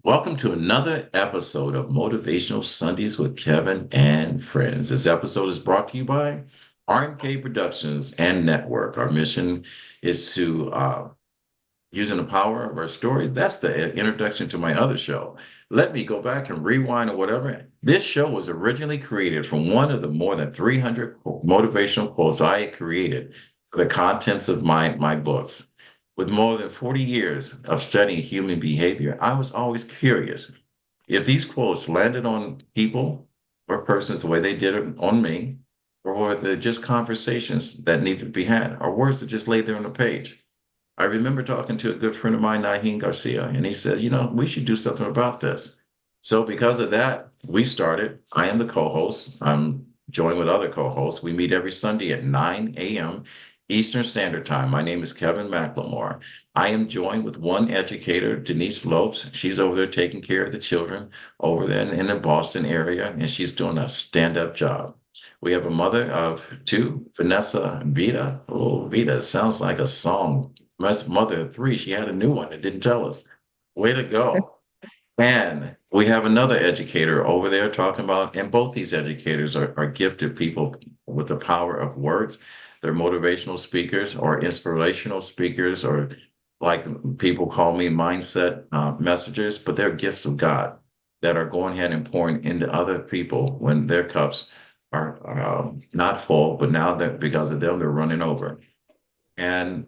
Welcome to another episode of Motivational Sundays with Kevin and Friends. This episode is brought to you by RMK Productions and Network. Our mission is to using the power of our story. That's the introduction to my other show. Let me go back and rewind or whatever. This show was originally created from one of the more than 300 motivational quotes I had created for the contents of my books. With more than 40 years of studying human behavior, I was always curious if these quotes landed on people or persons the way they did it on me, or were they just conversations that needed to be had, or words that just laid there on the page. I remember talking to a good friend of mine, Naheem Garcia, and he said, we should do something about this. So because of that, we started. I am the co-host. I'm joined with other co-hosts. We meet every Sunday at 9 a.m. Eastern Standard Time. My name is Kevin McLemore. I am joined with one educator, Denise Lopes. She's over there taking care of the children over there in the Boston area, and she's doing a stand-up job. We have a mother of two, Vanessa Vita. Oh, Vita sounds like a song. My mother of three, she had a new one. It didn't tell us. Way to go. And we have another educator over there talking about, and both these educators are gifted people with the power of words. They're motivational speakers or inspirational speakers, or like people call me mindset messengers, but they're gifts of God that are going ahead and pouring into other people when their cups are not full, but now that because of them, they're running over. And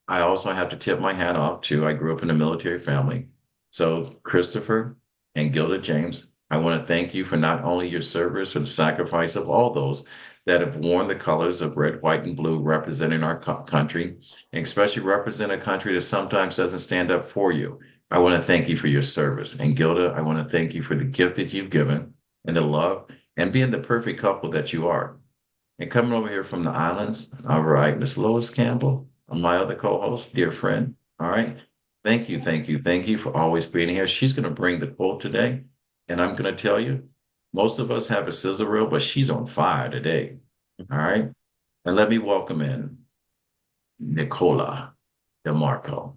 I also have to tip my hat off to, I grew up in a military family. So Christopher and Gilda James, I want to thank you for not only your service, for the sacrifice of all those that have worn the colors of red, white, and blue representing our country, and especially represent a country that sometimes doesn't stand up for you. I want to thank you for your service. And Gilda, I want to thank you for the gift that you've given and the love and being the perfect couple that you are. And coming over here from the islands, all right, Miss Lois Campbell, my other co-host, dear friend. All right. Thank you, thank you, thank you for always being here. She's going to bring the quote today. And I'm going to tell you, most of us have a sizzle reel, but she's on fire today. All right. And let me welcome in Nicola DeMarco.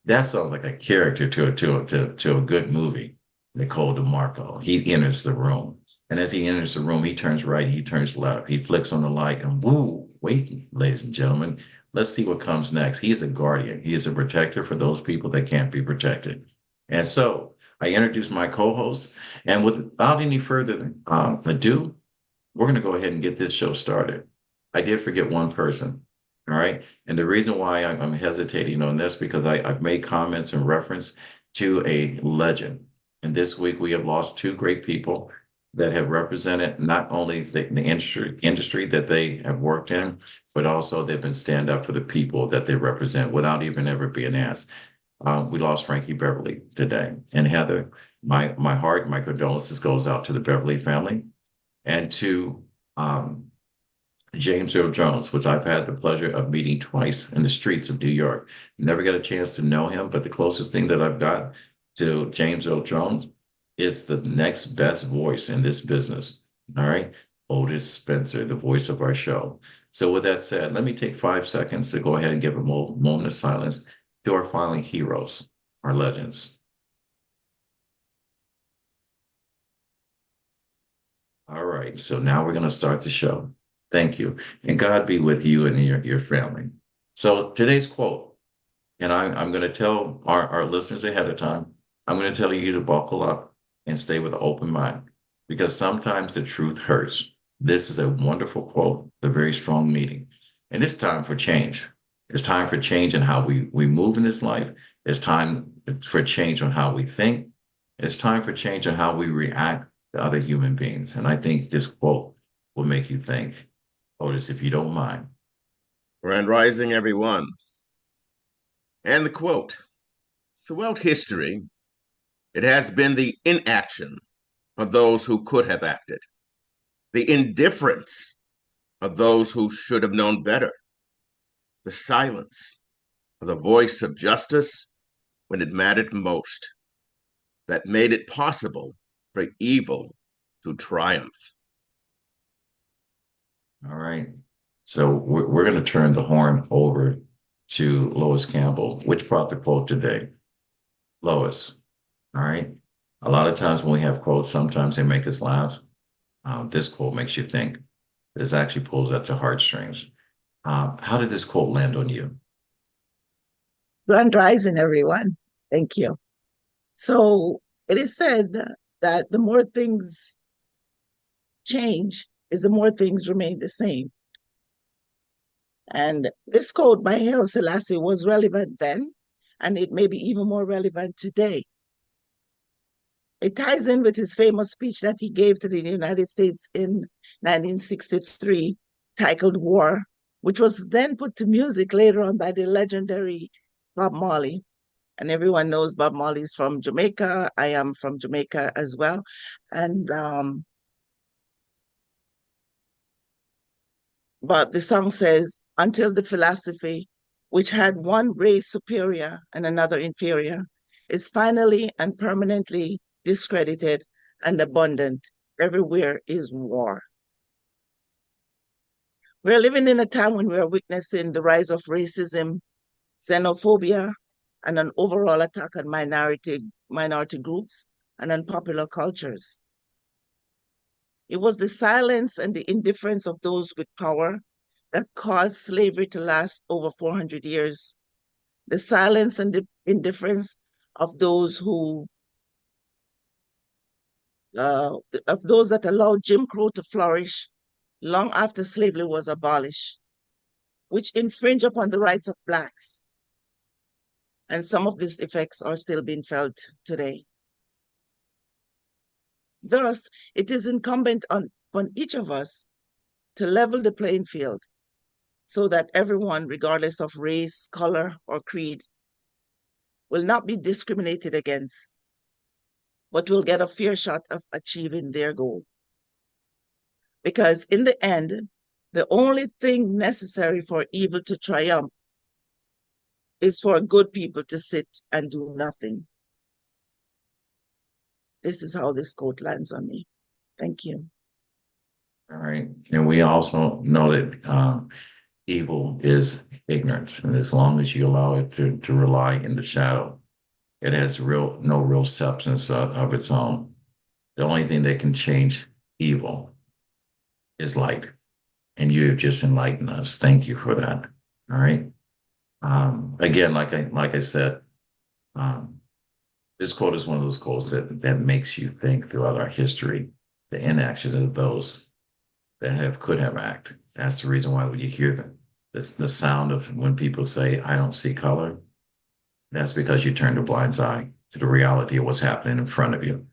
That sounds like a character to a good movie. Nicole DeMarco. He enters the room. And as he enters the room, he turns right, he turns left, he flicks on the light, and woo, wait, ladies and gentlemen, let's see what comes next. He is a guardian. He is a protector for those people that can't be protected. And so I introduce my co-host, and without any further ado, we're going to go ahead and get this show started. I did forget one person. All right. And the reason why I'm hesitating on this, because I've made comments in reference to a legend. And this week we have lost two great people that have represented not only the industry that they have worked in, but also they've been stand up for the people that they represent without even ever being asked. We lost Frankie Beverly today. And Heather, my heart, my condolences goes out to the Beverly family and to James Earl Jones, which I've had the pleasure of meeting twice in the streets of New York. Never got a chance to know him, but the closest thing that I've got to James Earl Jones is the next best voice in this business. All right. Otis Spencer, the voice of our show. So with that said, let me take 5 seconds to go ahead and give a moment of silence to our fallen heroes, our legends. All right. So now we're going to start the show. Thank you. And God be with you and your family. So today's quote, and I'm going to tell our listeners ahead of time, I'm going to tell you to buckle up and stay with an open mind because sometimes the truth hurts. This is a wonderful quote, a very strong meaning. And it's time for change. It's time for change in how we move in this life. It's time for change on how we think. It's time for change on how we react to other human beings. And I think this quote will make you think. Otis, if you don't mind. Grand Rising, everyone. And the quote: throughout history, it has been the inaction of those who could have acted, the indifference of those who should have known better, the silence of the voice of justice when it mattered most, that made it possible for evil to triumph. All right. So we're going to turn the horn over to Lois Campbell, which brought the quote today. Lois. All right. A lot of times when we have quotes, sometimes they make us laugh. This quote makes you think. This actually pulls at your heartstrings. How did this quote land on you? Grand Rising, everyone. Thank you. So it is said that the more things change, is the more things remain the same. And this quote by Haile Selassie was relevant then, and it may be even more relevant today. It ties in with his famous speech that he gave to the United States in 1963, titled War, which was then put to music later on by the legendary Bob Marley. And everyone knows Bob Marley's from Jamaica. I am from Jamaica as well. And but the song says, until the philosophy, which had one race superior and another inferior, is finally and permanently discredited and abundant, everywhere is war. We're living in a time when we're witnessing the rise of racism, xenophobia, and an overall attack on minority groups and unpopular cultures. It was the silence and the indifference of those with power that caused slavery to last over 400 years. The silence and the indifference of those who of those that allowed Jim Crow to flourish long after slavery was abolished, which infringe upon the rights of blacks. And some of these effects are still being felt today. Thus, it is incumbent on each of us to level the playing field so that everyone, regardless of race, color, or creed, will not be discriminated against, but will get a fair shot of achieving their goal. Because in the end, the only thing necessary for evil to triumph is for good people to sit and do nothing. This is how this quote lands on me. Thank you. All right. And we also know that evil is ignorance. And as long as you allow it to rely in the shadow, it has no real substance of its own. The only thing that can change evil is light. And you have just enlightened us. Thank you for that. All right. Again, like I said, um, this quote is one of those quotes that makes you think throughout our history, the inaction of those that could have acted. That's the reason why when you hear the sound of when people say, I don't see color, that's because you turned a blind eye to the reality of what's happening in front of you.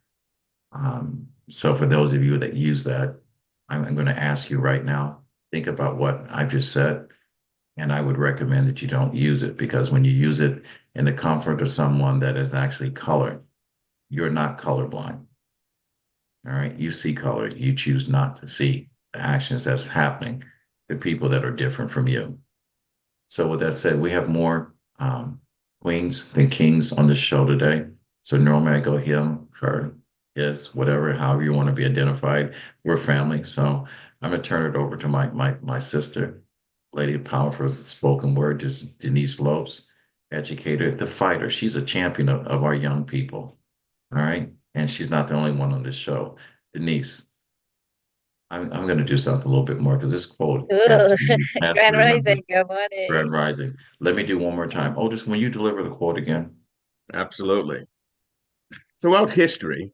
So for those of you that use that, I'm going to ask you right now, think about what I've just said. And I would recommend that you don't use it because when you use it in the comfort of someone that is actually color, you're not colorblind. All right. You see color. You choose not to see the actions that's happening to people that are different from you. So with that said, we have more queens than kings on this show today. So normally I go him, her, his, whatever, however you want to be identified. We're family. So I'm gonna turn it over to my sister, lady of power for spoken word, just Denise Lopes, educator, the fighter. She's a champion of our young people. All right. And she's not the only one on this show. Denise, I'm going to do something a little bit more because this quote Ooh, has to Grand remember. Rising, good Grand morning. Rising. Let me do one more time. Otis, when you deliver the quote again. Absolutely. Throughout history,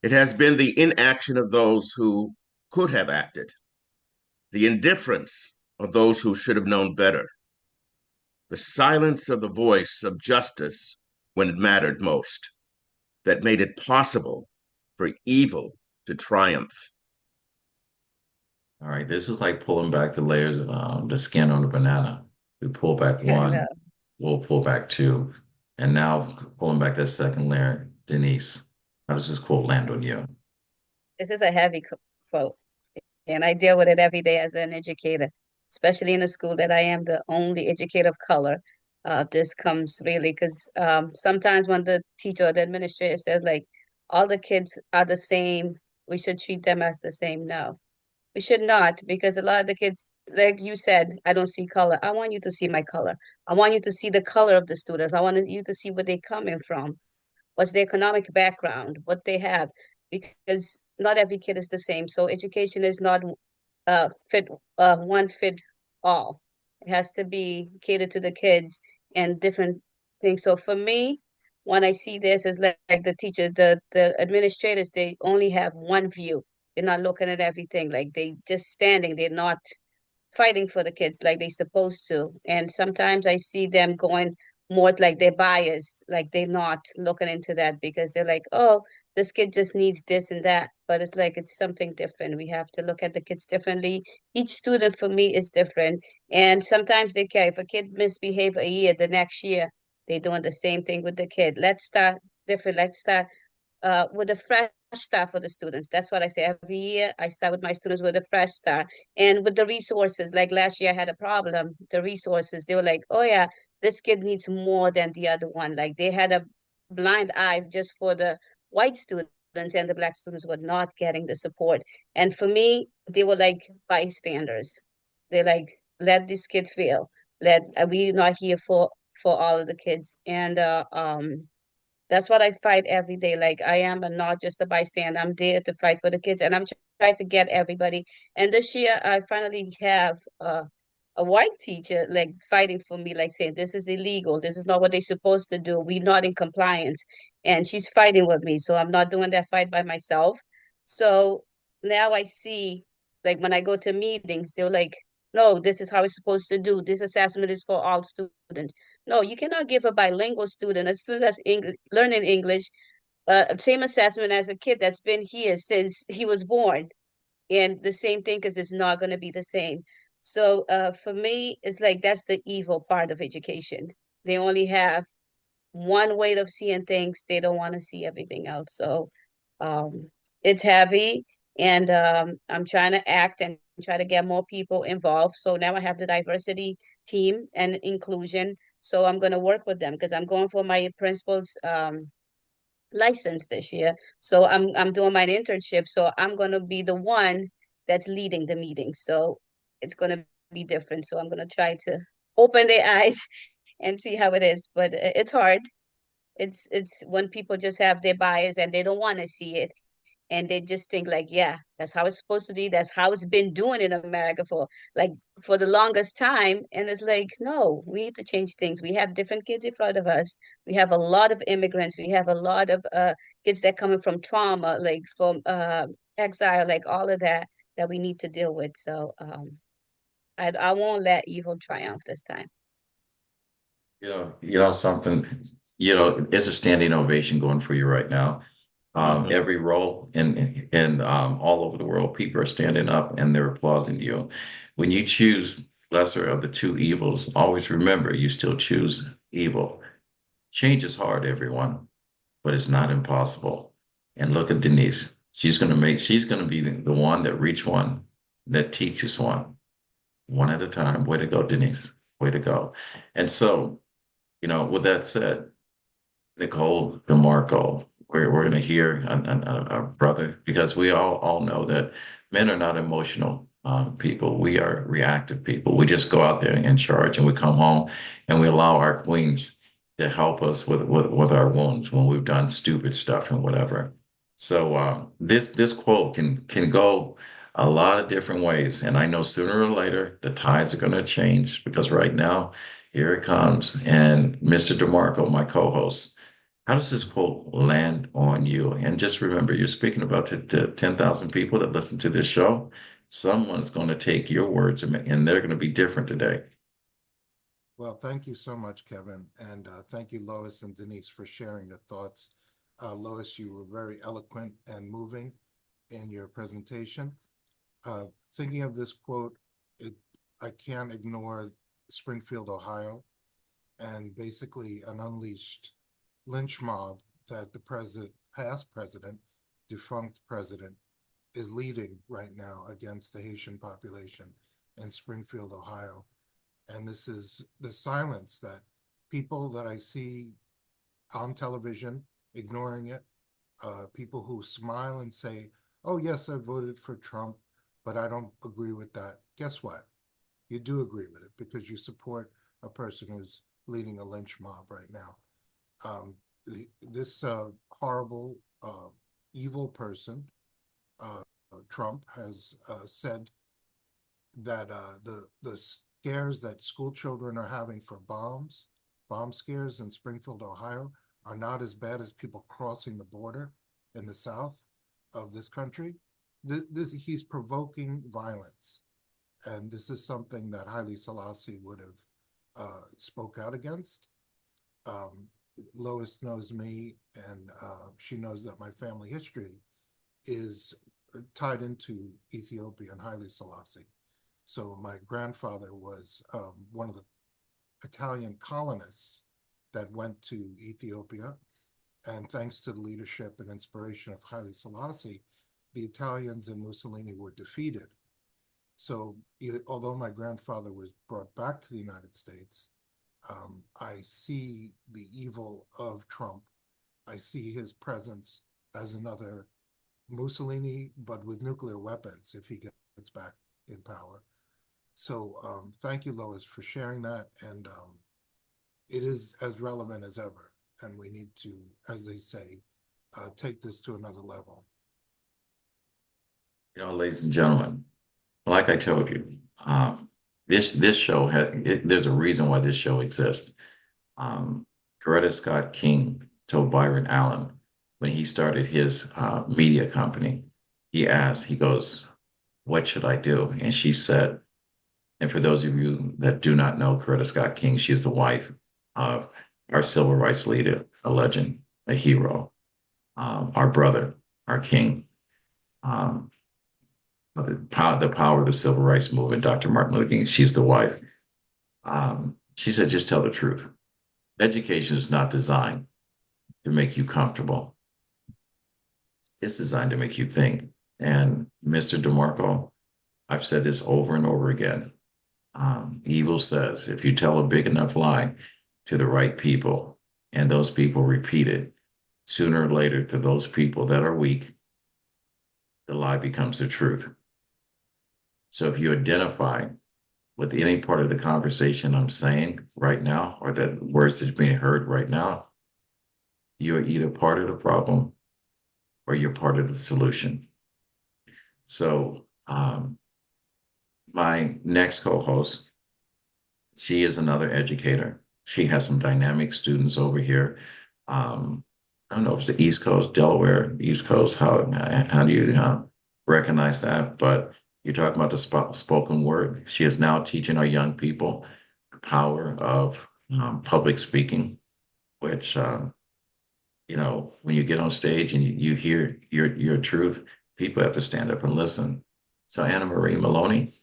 it has been the inaction of those who could have acted, the indifference of those who should have known better, the silence of the voice of justice when it mattered most, that made it possible for evil to triumph. All right. This is like pulling back the layers of the skin on a banana. We pull back I know. one, we'll pull back two. And now pulling back that second layer. Denise, how does this quote land on you? This is a heavy quote, and I deal with it every day as an educator, especially in a school that I am the only educator of color. This comes really because sometimes when the teacher or the administrator says, like, all the kids are the same, we should treat them as the same. No, we should not, because a lot of the kids, like you said, I don't see color. I want you to see my color. I want you to see the color of the students. I want you to see where they're coming from. what's their economic background, what they have, because not every kid is the same. So education is not fit one fit all. It has to be catered to the kids and different things. So for me, when I see this, is like the teachers, the administrators, they only have one view. They're not looking at everything. Like they just standing. They're not fighting for the kids like they supposed to. And sometimes I see them going more like they're biased, like they're not looking into that because they're like, oh, this kid just needs this and that. But it's like it's something different. We have to look at the kids differently. Each student for me is different. And sometimes they care. If a kid misbehave a year, the next year they're doing the same thing with the kid. Let's start different. Let's start with a fresh start for the students. That's what I say. Every year, I start with my students with a fresh start. And with the resources, like last year, I had a problem. The resources, they were like, oh, yeah, this kid needs more than the other one. Like they had a blind eye just for the white students, and the black students were not getting the support. And for me, they were like bystanders. They like, let this kid fail. Let we're not here for all of the kids. And that's what I fight every day. Like I am not just a bystander. I'm there to fight for the kids, and I'm trying to get everybody. And this year, I finally have a white teacher like fighting for me, like saying this is illegal. This is not what they're supposed to do. We're not in compliance, and she's fighting with me. So I'm not doing that fight by myself. So now I see, like when I go to meetings, they're like, "No, this is how it's supposed to do. This assessment is for all students." No, you cannot give a bilingual student, a student that's learning English, same assessment as a kid that's been here since he was born. And the same thing, because it's not going to be the same. So for me, it's like that's the evil part of education. They only have one way of seeing things. They don't want to see everything else. So um, it's heavy, and I'm trying to act and try to get more people involved. So now I have the diversity team and inclusion. So I'm going to work with them because I'm going for my principal's license this year. So I'm doing my internship. So I'm going to be the one that's leading the meeting. So it's going to be different. So I'm going to try to open their eyes and see how it is. But it's hard. It's when people just have their bias and they don't want to see it, and they just think like, yeah, that's how it's supposed to be. That's how it's been doing in America for the longest time. And it's like, no, we need to change things. We have different kids in front of us. We have a lot of immigrants. We have a lot of kids that coming from trauma, like from exile, like all of that that we need to deal with. So I won't let evil triumph this time. Something, it's a standing ovation going for you right now. Mhm. Every role in all over the world, people are standing up and they're applauding you. When you choose lesser of the two evils, always remember you still choose evil. Change is hard, everyone, but it's not impossible. And look at Denise. She's gonna be the one that reach one, that teaches one at a time. Way to go, Denise. Way to go. And so, with that said, Nicole DeMarco. We're going to hear a brother because we all know that men are not emotional people. We are reactive people. We just go out there and charge, and we come home and we allow our queens to help us with our wounds when we've done stupid stuff and whatever. So this quote can go a lot of different ways, and I know sooner or later the tides are going to change because right now here it comes. And Mr. DeMarco, my co-host. How does this quote land on you? And just remember, you're speaking about the 10,000 people that listen to this show. Someone's going to take your words and they're going to be different today. Well, thank you so much, Kevin. And thank you, Lois and Denise, for sharing your thoughts. Lois, you were very eloquent and moving in your presentation. Thinking of this quote, I can't ignore Springfield, Ohio, and basically an unleashed lynch mob that the past president, defunct president, is leading right now against the Haitian population in Springfield, Ohio. And this is the silence that people that I see on television ignoring it, people who smile and say, oh, yes, I voted for Trump, but I don't agree with that. Guess what? You do agree with it because you support a person who's leading a lynch mob right now. this horrible, evil person, Trump, has said that the scares that school children are having for bomb scares in Springfield, Ohio, are not as bad as people crossing the border in the south of this country. He's provoking violence, and this is something that Haile Selassie would have spoke out against. Lois knows me, and she knows that my family history is tied into Ethiopia and Haile Selassie. So my grandfather was one of the Italian colonists that went to Ethiopia, and thanks to the leadership and inspiration of Haile Selassie, the Italians and Mussolini were defeated. So although my grandfather was brought back to the United States, I see the evil of Trump. I see his presence as another Mussolini, but with nuclear weapons if he gets back in power. So thank you, Lois, for sharing that. And it is as relevant as ever. And we need to, as they say, take this to another level. Ladies and gentlemen, like I told you, this show there's a reason why this show exists. Coretta Scott King told Byron Allen when he started his media company, he goes, "What should I do?" And she said, and for those of you that do not know Coretta Scott King, she is the wife of our civil rights leader, a legend, a hero, our brother, our king, the power of the civil rights movement, Dr. Martin Luther King. She's the wife. She said, just tell the truth. Education is not designed to make you comfortable. It's designed to make you think. And Mr. DeMarco, I've said this over and over again. Evil says, if you tell a big enough lie to the right people and those people repeat it, sooner or later to those people that are weak, the lie becomes the truth. So if you identify with any part of the conversation I'm saying right now, or the words that's being heard right now, you are either part of the problem or you're part of the solution. So my next co-host, she is another educator. She has some dynamic students over here. I don't know if it's the East Coast, Delaware, East Coast. How do you recognize that? But you're talking about the spoken word. She is now teaching our young people the power of public speaking, which when you get on stage and you hear your truth, people have to stand up and listen. So Anna Marie Maloney,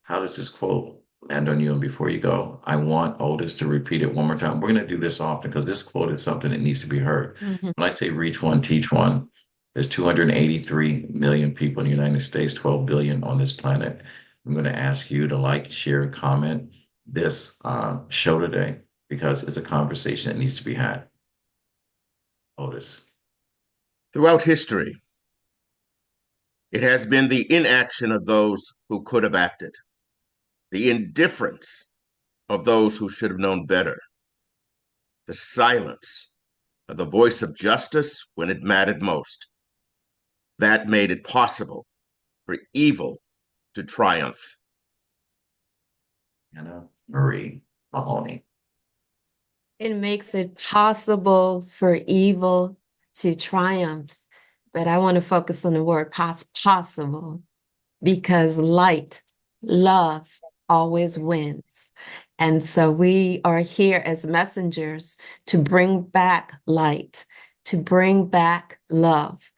how does this quote land on you? And before you go, I want Otis to repeat it one more time. We're going to do this often because this quote is something that needs to be heard. Mm-hmm. When I say reach one, teach one, there's 283 million people in the United States, 12 billion on this planet. I'm going to ask you to like, share, and comment this show today because it's a conversation that needs to be had. Otis. Throughout history, it has been the inaction of those who could have acted, the indifference of those who should have known better, the silence of the voice of justice when it mattered most. That made it possible for evil to triumph. Anna Marie Mahoney. It makes it possible for evil to triumph. But I want to focus on the word possible because light, love always wins. And so we are here as messengers to bring back light, to bring back love,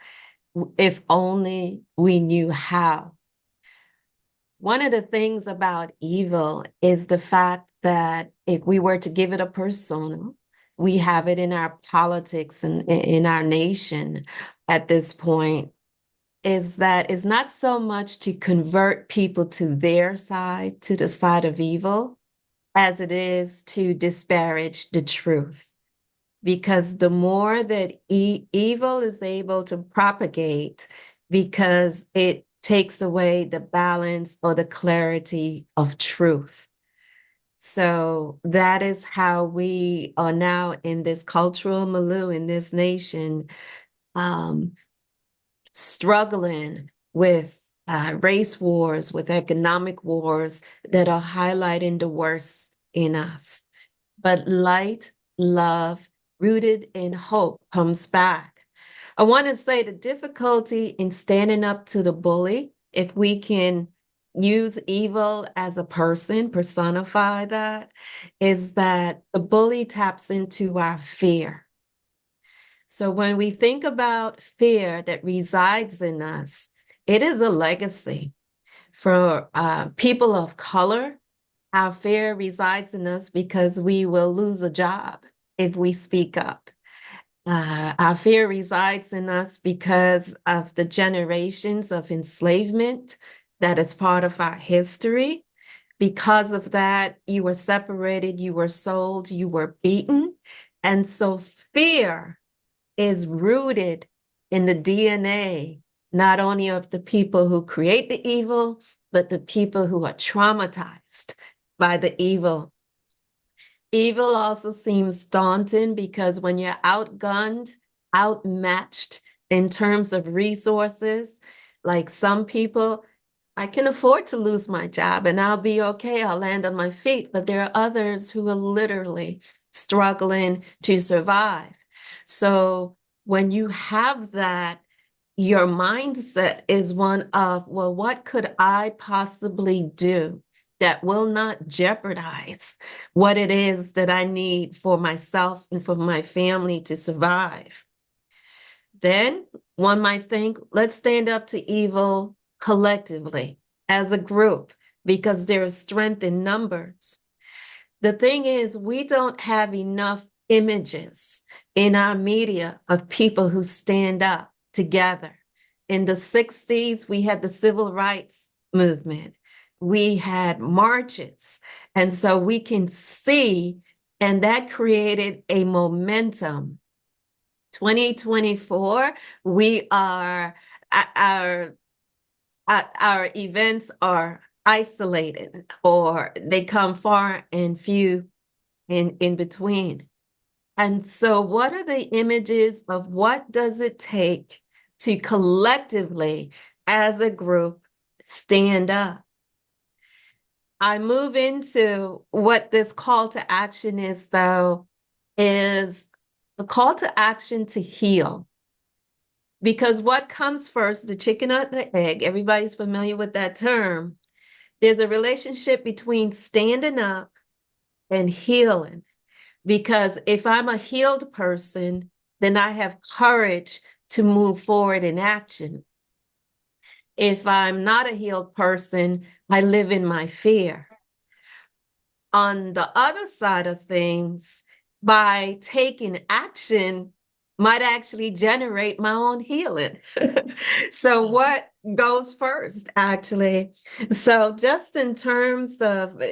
if only we knew how. One of the things about evil is the fact that if we were to give it a persona, we have it in our politics and in our nation at this point, is that it's not so much to convert people to their side, to the side of evil, as it is to disparage the truth. Because the more that evil is able to propagate, because it takes away the balance or the clarity of truth. So that is how we are now in this cultural milieu in this nation, um, struggling with race wars, with economic wars that are highlighting the worst in us. But light, love, rooted in hope comes back. I want to say the difficulty in standing up to the bully, if we can use evil as a person, personify that, is that the bully taps into our fear. So when we think about fear that resides in us, it is a legacy. For people of color, our fear resides in us because we will lose a job if we speak up. Our fear resides in us because of the generations of enslavement that is part of our history. Because of that, you were separated, you were sold, you were beaten. And so fear is rooted in the DNA, not only of the people who create the evil, but the people who are traumatized by the evil. Evil also seems daunting because when you're outgunned, outmatched in terms of resources, like some people, I can afford to lose my job and I'll be okay, I'll land on my feet. But there are others who are literally struggling to survive. So when you have that, your mindset is one of, well, what could I possibly do that will not jeopardize what it is that I need for myself and for my family to survive? Then one might think, let's stand up to evil collectively as a group because there is strength in numbers. The thing is, we don't have enough images in our media of people who stand up together. In the 60s, we had the civil rights movement. We had marches. And so we can see, and that created a momentum. 2024, we are, our events are isolated or they come far and few in between. And so what are the images of what does it take to collectively, as a group, stand up? I move into what this call to action is, though, is a call to action to heal. Because what comes first, the chicken or the egg, everybody's familiar with that term. There's a relationship between standing up and healing. Because if I'm a healed person, then I have courage to move forward in action. If I'm not a healed person, I live in my fear. On the other side of things, by taking action, might actually generate my own healing. So what goes first, actually? So just in terms of,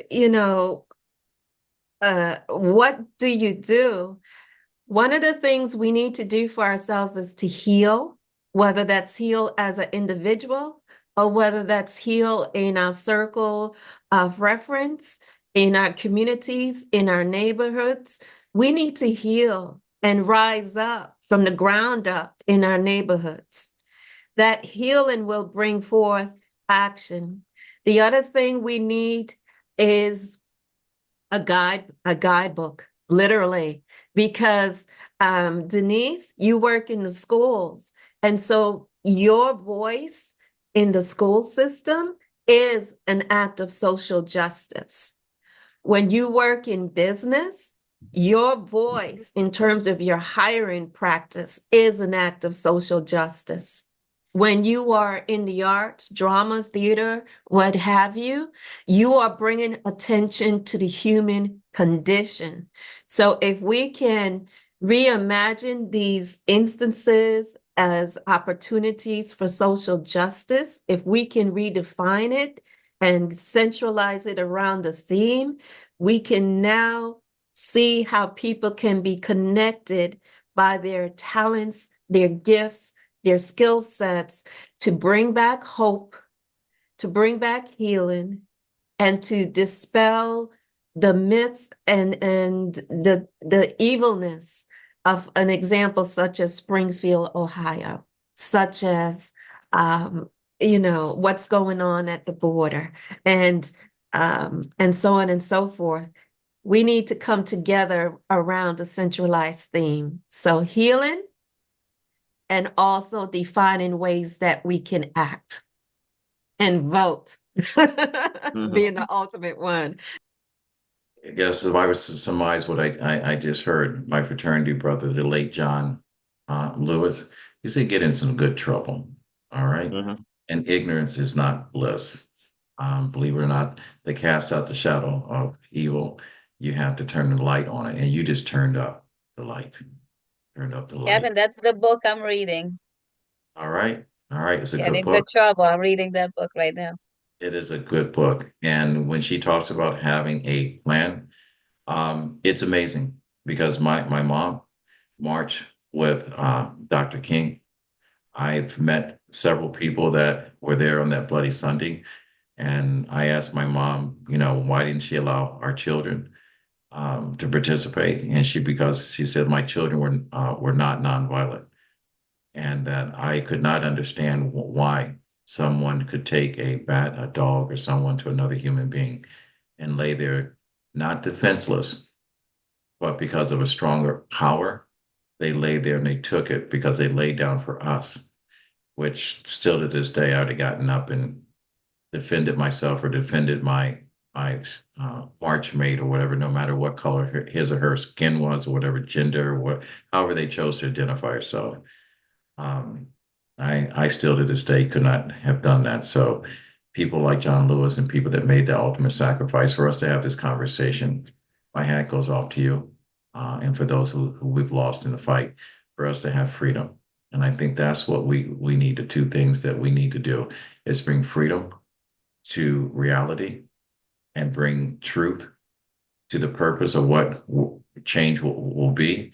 what do you do? One of the things we need to do for ourselves is to heal, whether that's heal as an individual or whether that's heal in our circle of reference, in our communities, in our neighborhoods. We need to heal and rise up from the ground up in our neighborhoods. That healing will bring forth action. The other thing we need is a guidebook, literally, because Denise, you work in the schools. And so your voice in the school system is an act of social justice. When you work in business, your voice in terms of your hiring practice is an act of social justice. When you are in the arts, drama, theater, what have you, you are bringing attention to the human condition. So if we can reimagine these instances as opportunities for social justice, if we can redefine it and centralize it around a theme, we can now see how people can be connected by their talents, their gifts, their skill sets to bring back hope, to bring back healing, and to dispel the myths and the evilness of an example such as Springfield, Ohio, such as what's going on at the border, and so on and so forth. We need to come together around a centralized theme. So healing and also defining ways that we can act and vote, being the ultimate one. I guess if I was to surmise what I just heard, my fraternity brother, the late John Lewis, he said, get in some good trouble. All right. And ignorance is not bliss. Believe it or not, they cast out the shadow of evil. You have to turn the light on it. And you just turned up the light. Turned up the light. Kevin, that's the book I'm reading. All right. All right. It's a Get good in book. good trouble. I'm reading that book right now. It is a good book. And when she talks about having a plan, it's amazing because my mom marched with Dr. King. I've met several people that were there on that Bloody Sunday. And I asked my mom, why didn't she allow our children to participate? And because she said my children were not nonviolent, and that I could not understand why someone could take a bat, a dog, or someone to another human being and lay there not defenseless, but because of a stronger power, they lay there and they took it because they laid down for us, which still to this day, I would have gotten up and defended myself or defended my march mate or whatever, no matter what color his or her skin was or whatever gender or however they chose to identify herself. I still to this day could not have done that. So people like John Lewis and people that made the ultimate sacrifice for us to have this conversation, my hat goes off to you. And for those who we've lost in the fight, for us to have freedom. And I think that's what we need. The two things that we need to do is bring freedom to reality and bring truth to the purpose of what change will be,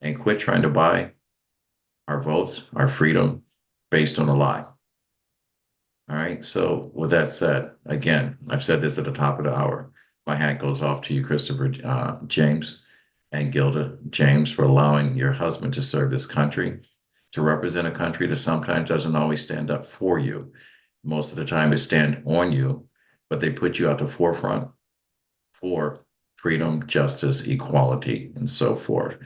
and quit trying to buy our votes, our freedom based on a lie. All right. So with that said, again, I've said this at the top of the hour. My hat goes off to you, Christopher James and Gilda James, for allowing your husband to serve this country, to represent a country that sometimes doesn't always stand up for you. Most of the time, it stand on you, but they put you at the forefront for freedom, justice, equality, and so forth.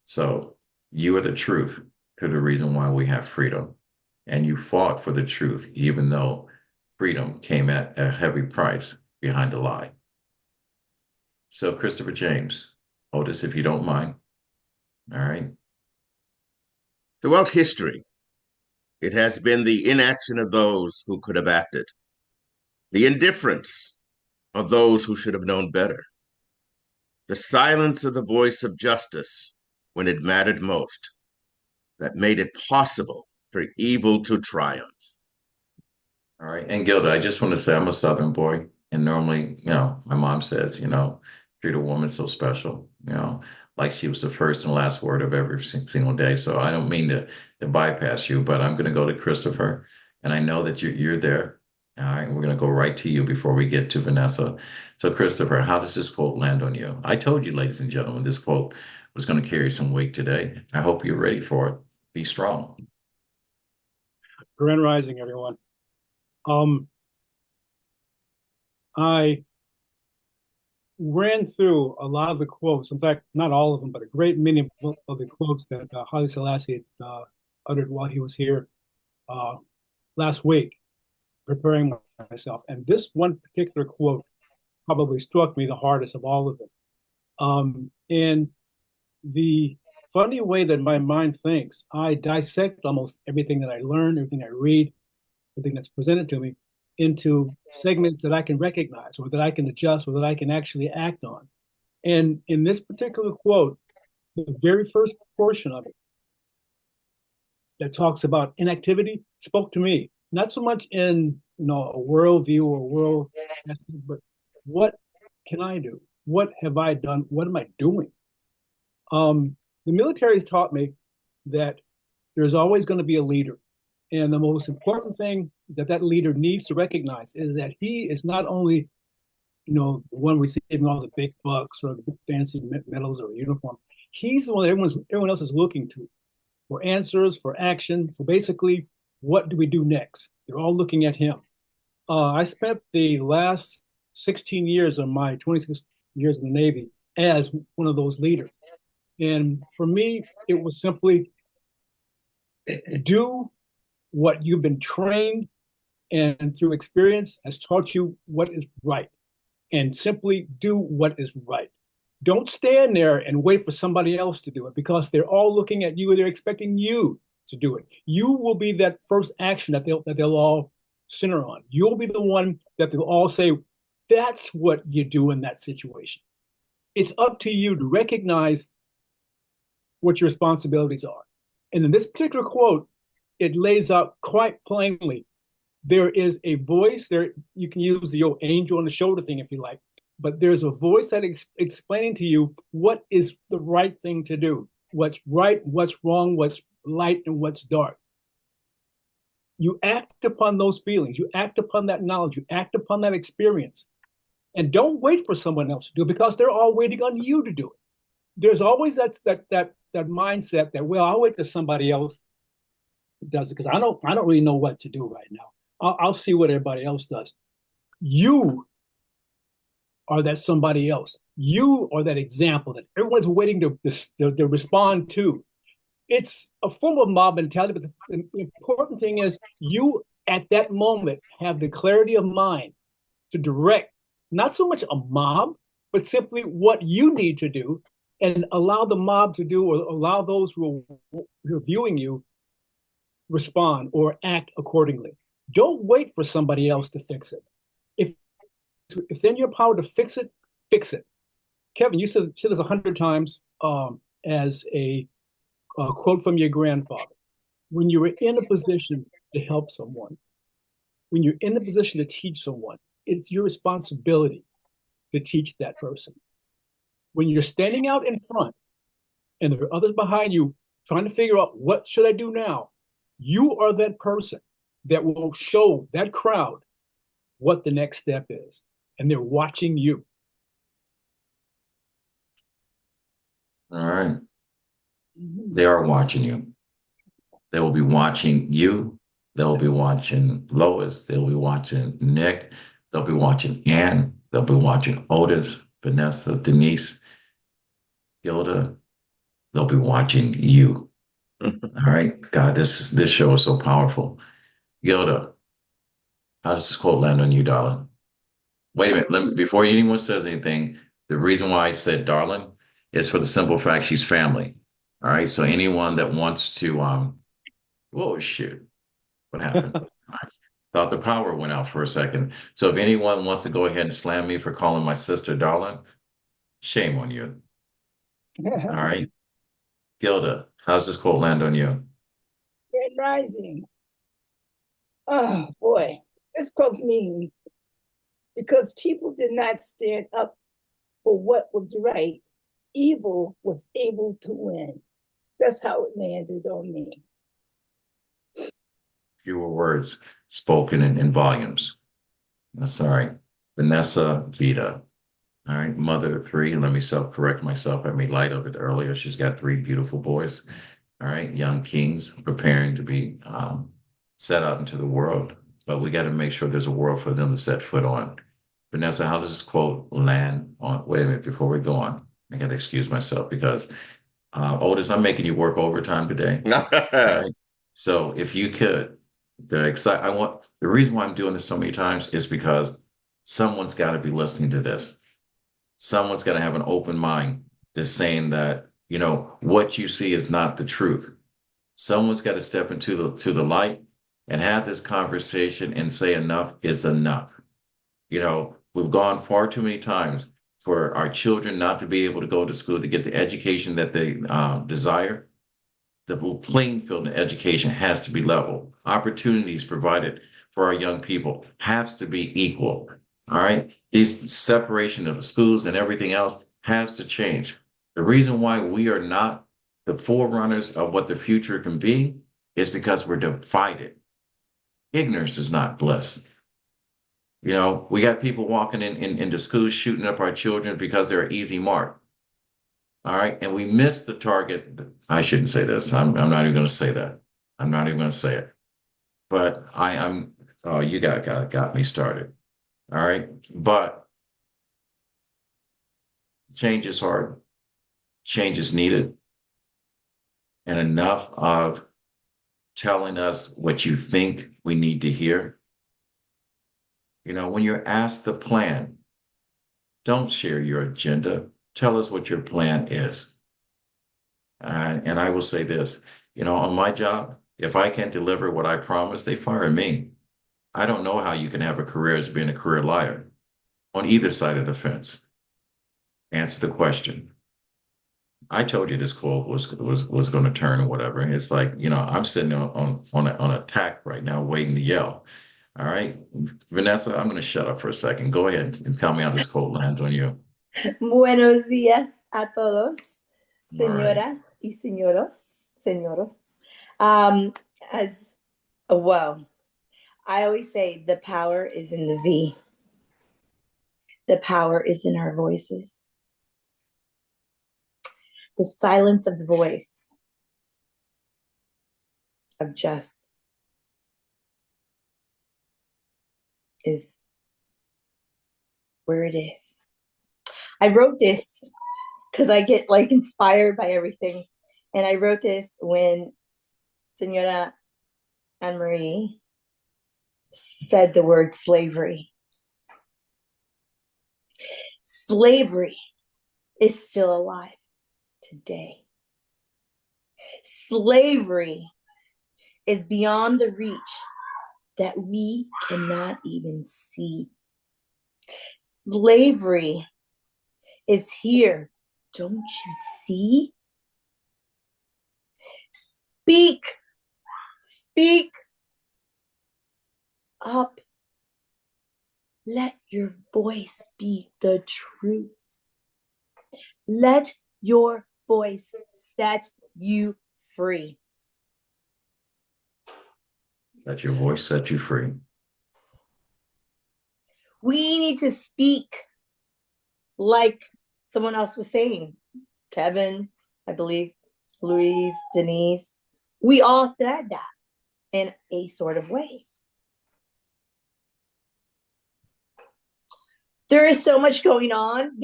So you are the truth to the reason why we have freedom. And you fought for the truth, even though freedom came at a heavy price behind a lie. So Christopher James, Otis, if you don't mind. All right. Throughout history, it has been the inaction of those who could have acted, the indifference of those who should have known better, the silence of the voice of justice when it mattered most, that made it possible for evil to triumph. All right. And Gilda, I just want to say I'm a Southern boy. And normally, my mom says, treat a woman so special, like she was the first and last word of every single day. So I don't mean to bypass you, but I'm going to go to Christopher. And I know that you're there. All right. We're going to go right to you before we get to Vanessa. So Christopher, how does this quote land on you? I told you, ladies and gentlemen, this quote was going to carry some weight today. I hope you're ready for it. Be strong. Grand Rising, everyone. I ran through a lot of the quotes. In fact, not all of them, but a great many of the quotes that Haile Selassie uttered while he was here last week, preparing myself. And this one particular quote probably struck me the hardest of all of them. And the funny way that my mind thinks, I dissect almost everything that I learn, everything I read, everything that's presented to me into segments that I can recognize or that I can adjust or that I can actually act on. And in this particular quote, the very first portion of it that talks about inactivity spoke to me, not so much in a worldview or world, but what can I do? What have I done? What am I doing? The military has taught me that there's always going to be a leader. And the most important thing that leader needs to recognize is that he is not only the one receiving all the big bucks or the fancy medals or uniform. He's the one that everyone else is looking to for answers, for action, for basically what do we do next? They're all looking at him. I spent the last 16 years of my 26 years in the Navy as one of those leaders. And for me, it was simply do what you've been trained and through experience has taught you what is right, and simply do what is right. Don't stand there and wait for somebody else to do it, because they're all looking at you and they're expecting you to do it. You will be that first action that they'll all center on. You'll be the one that they'll all say, that's what you do in that situation. It's up to you to recognize what your responsibilities are. And in this particular quote, it lays out quite plainly, there is a voice there. You can use the old angel on the shoulder thing if you like, but there's a voice that explaining to you what is the right thing to do, what's right, what's wrong, what's light and what's dark. You act upon those feelings, you act upon that knowledge, you act upon that experience, and don't wait for someone else to do it, because they're all waiting on you to do it. There's always that mindset that, well, I'll wait till somebody else does it, because I don't really know what to do right now. I'll see what everybody else does. You are that somebody else. You are that example that everyone's waiting to respond to. It's a form of mob mentality, but the important thing is you at that moment have the clarity of mind to direct not so much a mob, but simply what you need to do, and allow the mob to do, or allow those who are viewing you respond or act accordingly. Don't wait for somebody else to fix it. If it's in your power to fix it, fix it. Kevin, you said this 100 times as a quote from your grandfather. When you are in a position to help someone, when you're in the position to teach someone, it's your responsibility to teach that person. When you're standing out in front and there are others behind you trying to figure out what should I do now, you are that person that will show that crowd what the next step is. And they're watching you. All right. They are watching you. They will be watching you. They'll be watching Lois. They'll be watching Nick. They'll be watching Ann. They'll be watching Otis, Vanessa, Denise, Gilda. They'll be watching you. All right. God, this show is so powerful. Gilda, how does this quote land on you, darling? Wait a minute. Before anyone says anything, the reason why I said darling is for the simple fact she's family. All right. So anyone that wants to, whoa, shoot, what happened? I thought the power went out for a second. So if anyone wants to go ahead and slam me for calling my sister darling, shame on you. All right. Gilda, how's this quote land on you? Red Rising. Oh boy, this quote's mean, because people did not stand up for what was right. Evil was able to win. That's how it landed on me. Fewer words spoken in volumes. That's all right. Vanessa Vita. All right. Mother of three. Let me self-correct myself. I made light of it earlier. She's got three beautiful boys. All right. Young kings preparing to be set out into the world. But we got to make sure there's a world for them to set foot on. Vanessa, how does this quote land on? Wait a minute. Before we go on, I got to excuse myself because Otis, I'm making you work overtime today. Right? So if you could, the reason why I'm doing this so many times is because someone's got to be listening to this. Someone's got to have an open mind to saying that, what you see is not the truth. Someone's got to step into the light and have this conversation and say enough is enough. We've gone far too many times for our children not to be able to go to school to get the education that they desire. The playing field in education has to be level. Opportunities provided for our young people has to be equal. All right. These separation of the schools and everything else has to change. The reason why we are not the forerunners of what the future can be is because we're divided. Ignorance is not bliss. You know, we got people walking into schools shooting up our children because they're an easy mark. All right. And we missed the target. I shouldn't say this. I'm not even going to say that. I'm not even going to say it. But oh, you got me started. All right. But change is hard. Change is needed. And enough of telling us what you think we need to hear. You know, when you're asked the plan, don't share your agenda. Tell us what your plan is. And I will say this, you know, on my job, if I can't deliver what I promise, they fire me. I don't know how you can have a career as being a career liar on either side of the fence. Answer the question. I told you this quote was going to turn or whatever. And it's like, you know, I'm sitting on a tack right now, waiting to yell. All right, Vanessa, I'm going to shut up for a second. Go ahead and tell me how this quote lands on you. Buenos días a todos, All right. señoras y señoros. Well, I always say the power is in the V. The power is in our voices. The silence of the voice of just is where it is. I wrote this because I get like inspired by everything. And I wrote this when Senora Anne Marie said the word slavery. Slavery is still alive today. Slavery is beyond the reach that we cannot even see. Slavery is here. Don't you see? Speak up. Let your voice be the truth. Let your voice set you free. Let your voice set you free. We need to speak like someone else was saying. Kevin, I believe, Louise, Denise. We all said that in a sort of way. There is so much going on.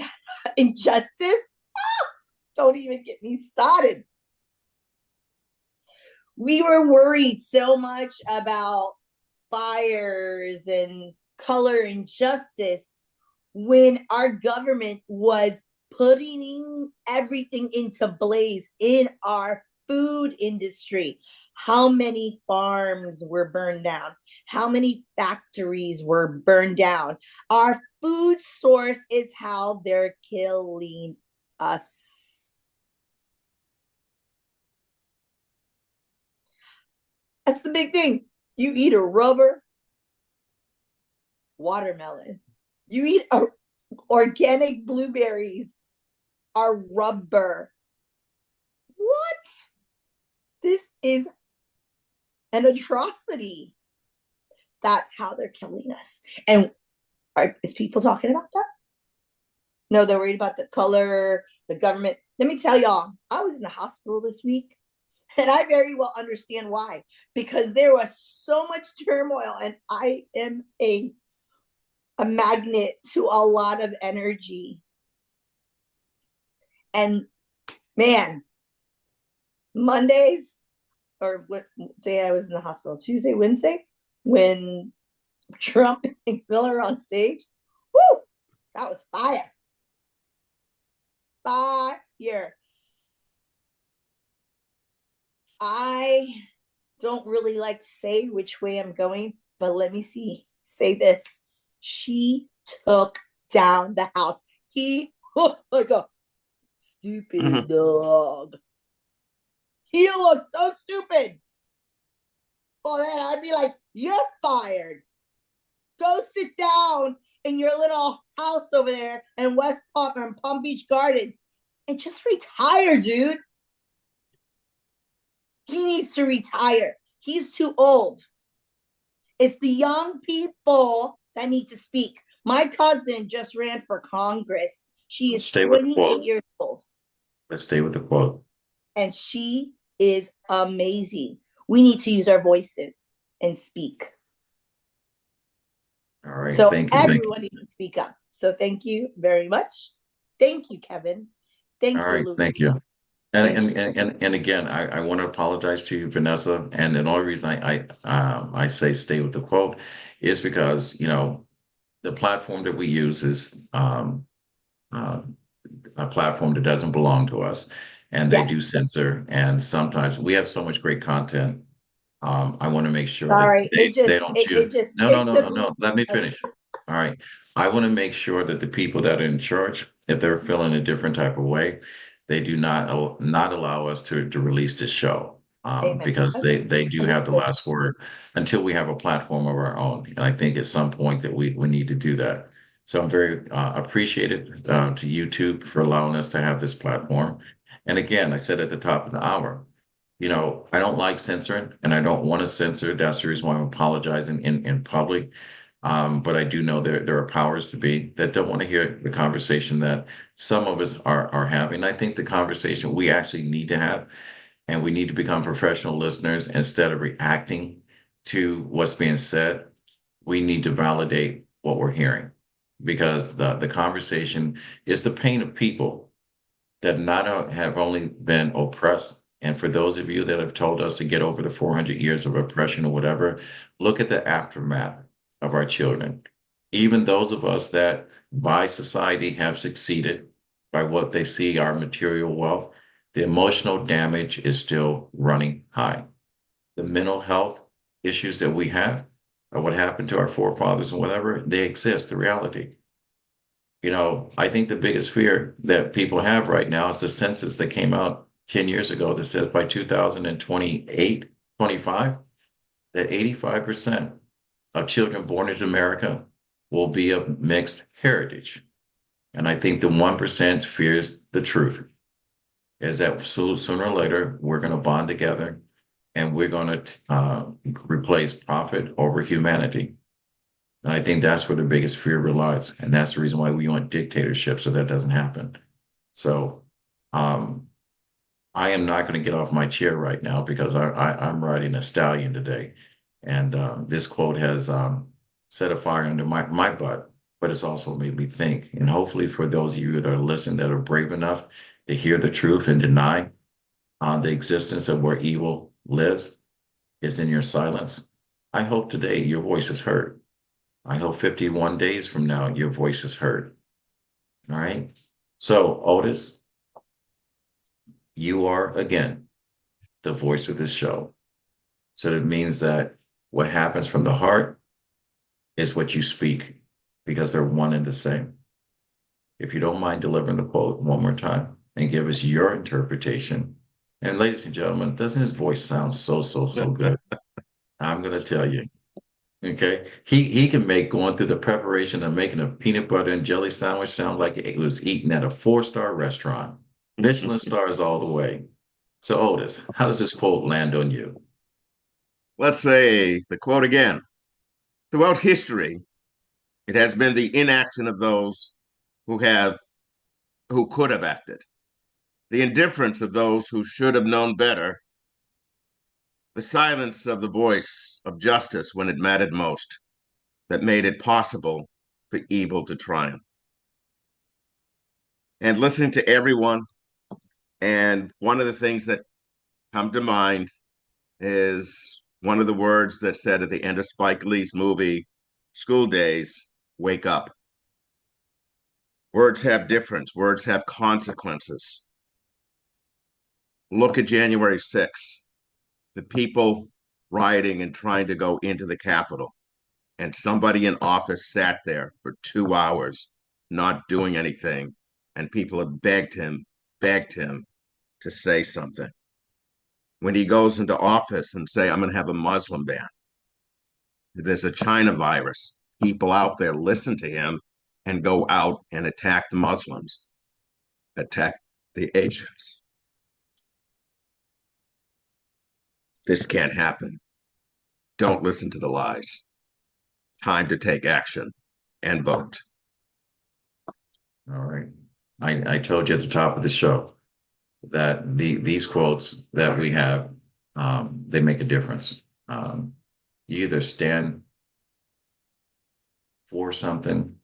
Injustice. Don't even get me started. We were worried so much about fires and color injustice when our government was putting everything into blaze in our food industry. How many farms were burned down? How many factories were burned down? Our food source is how they're killing us. That's the big thing. You eat a rubber watermelon. You eat organic blueberries are rubber. What? This is an atrocity. That's how they're killing us. And is people talking about that? No, they're worried about the color, the government. Let me tell y'all, I was in the hospital this week, and I very well understand why. Because there was so much turmoil, and I am a magnet to a lot of energy. And man, Mondays, or what day I was in the hospital, Tuesday, Wednesday, when Trump and Miller on stage, whoo, that was fire. Fire. I don't really like to say which way I'm going, but let me say this. She took down the house. He looked like a stupid dog. He looked so stupid. Well, then I'd be like, you're fired. Go sit down in your little house over there in West Palm and Palm Beach Gardens and just retire, dude. He needs to retire. He's too old. It's the young people that need to speak. My cousin just ran for Congress. She is Stay with the 28 quote. years old. Let's stay with the quote. And she is amazing. We need to use our voices and speak. All right. So Thank you. everyone needs to speak up. So thank you very much. Thank you, Kevin. Thank All you, right. Louise. Thank you. Thank And again, I want to apologize to you, Vanessa. And the only reason I say stay with the quote is because, you know, the platform that we use is uh, a platform that doesn't belong to us, and they do Yes. censor. And sometimes we have so much great content. I want to make sure Sorry, that they don't choose. No, no, it no, took no, no. Let me finish. All right. I want to make sure that the people that are in charge, if they're feeling a different type of way, they do not allow us to release this show. Amen. Because they do have the last word until we have a platform of our own. And I think at some point that we need to do that. So I'm very appreciated to YouTube for allowing us to have this platform. And again, I said at the top of the hour, you know, I don't like censoring and I don't want to censor. That's the reason why I'm apologizing in public. But I do know there are powers to be that don't want to hear the conversation that some of us are having. I think the conversation we actually need to have, and we need to become professional listeners instead of reacting to what's being said. We need to validate what we're hearing because the conversation is the pain of people that not have only been oppressed. And for those of you that have told us to get over the 400 years of oppression or whatever, look at the aftermath of our children. Even those of us that by society have succeeded by what they see our material wealth, the emotional damage is still running high. The mental health issues that we have, or what happened to our forefathers and whatever, they exist, the reality. You know, I think the biggest fear that people have right now is the census that came out 10 years ago that says by 2028, 25, that 85% of children born into America will be of mixed heritage. And I think the 1% fears the truth is that sooner or later, we're going to bond together and we're going to replace profit over humanity. And I think that's where the biggest fear relies. And that's the reason why we want dictatorship so that doesn't happen. So I am not going to get off my chair right now because I'm riding a stallion today. And this quote has set a fire under my butt, but it's also made me think. And hopefully for those of you that are listening that are brave enough to hear the truth and deny the existence of where evil lives is in your silence. I hope today your voice is heard. I hope 51 days from now, your voice is heard. All right. So, Otis, you are again the voice of this show. So that means that what happens from the heart is what you speak because they're one and the same. If you don't mind delivering the quote one more time and give us your interpretation. And ladies and gentlemen, doesn't his voice sound so good? I'm going to tell you. Okay, he can make going through the preparation of making a peanut butter and jelly sandwich sound like it was eaten at a 4-star restaurant. Michelin stars all the way. So Otis, how does this quote land on you? Let's say the quote again. Throughout history, it has been the inaction of those who could have acted, the indifference of those who should have known better, the silence of the voice of justice when it mattered most, that made it possible for evil to triumph. And listening to everyone, and one of the things that come to mind is one of the words that said at the end of Spike Lee's movie, School Days, wake up. Words have difference. Words have consequences. Look at January 6th. The people rioting and trying to go into the Capitol. And somebody in office sat there for 2 hours, not doing anything. And people have begged him to say something. When he goes into office and say, I'm going to have a Muslim ban. There's a China virus. People out there listen to him and go out and attack the Muslims, attack the Asians. This can't happen. Don't listen to the lies. time to take action and vote. All right. I told you at the top of the show that these quotes that we have, they make a difference. You either stand for something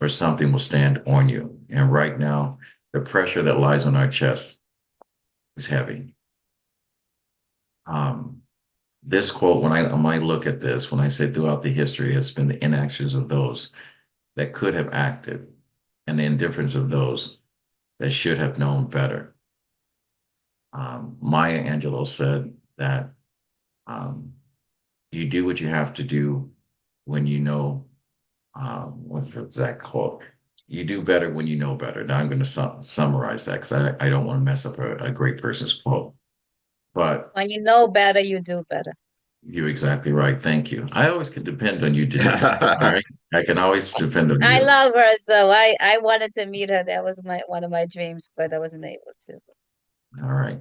or something will stand on you. And right now, the pressure that lies on our chest is heavy. This quote, when I look at this, when I say throughout the history, has been the inactions of those that could have acted and the indifference of those that should have known better. Maya Angelou said that you do what you have to do when you know, what's the exact quote? You do better when you know better. Now I'm going to summarize that because I don't want to mess up a great person's quote. But When you know better, you do better. you're exactly right. Thank you. I always can depend on you, Denise. All right. I can always depend on I you. love her, so I wanted to meet her. That was one of my dreams, but I wasn't able to. All right.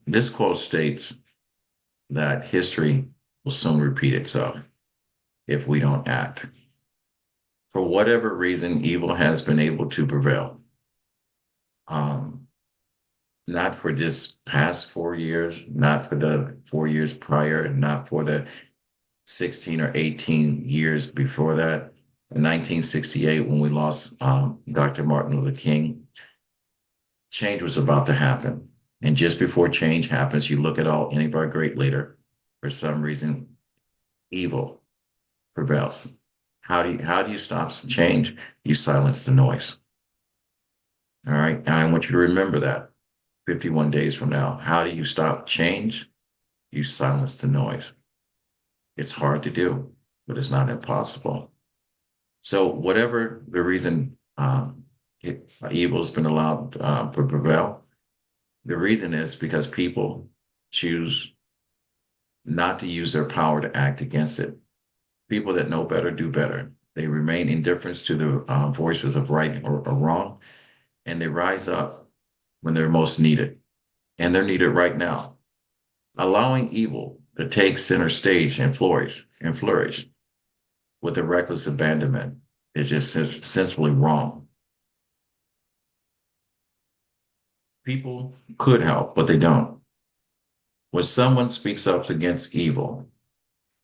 This quote states that history will soon repeat itself if we don't act. For whatever reason, evil has been able to prevail. Not for this past 4 years, not for the 4 years prior, not for the 16 or 18 years before that. In 1968, when we lost Dr. Martin Luther King, change was about to happen. And just before change happens, you look at any of our great leader, for some reason, evil prevails. How do you stop change? You silence the noise. All right. And I want you to remember that 51 days from now. How do you stop change? You silence the noise. It's hard to do, but it's not impossible. So whatever the reason evil has been allowed to prevail, the reason is because people choose not to use their power to act against it. People that know better do better. They remain indifferent to the voices of right or wrong, and they rise up when they're most needed. And they're needed right now. Allowing evil to take center stage and flourish with a reckless abandonment is just sensibly wrong. People could help, but they don't. When someone speaks up against evil,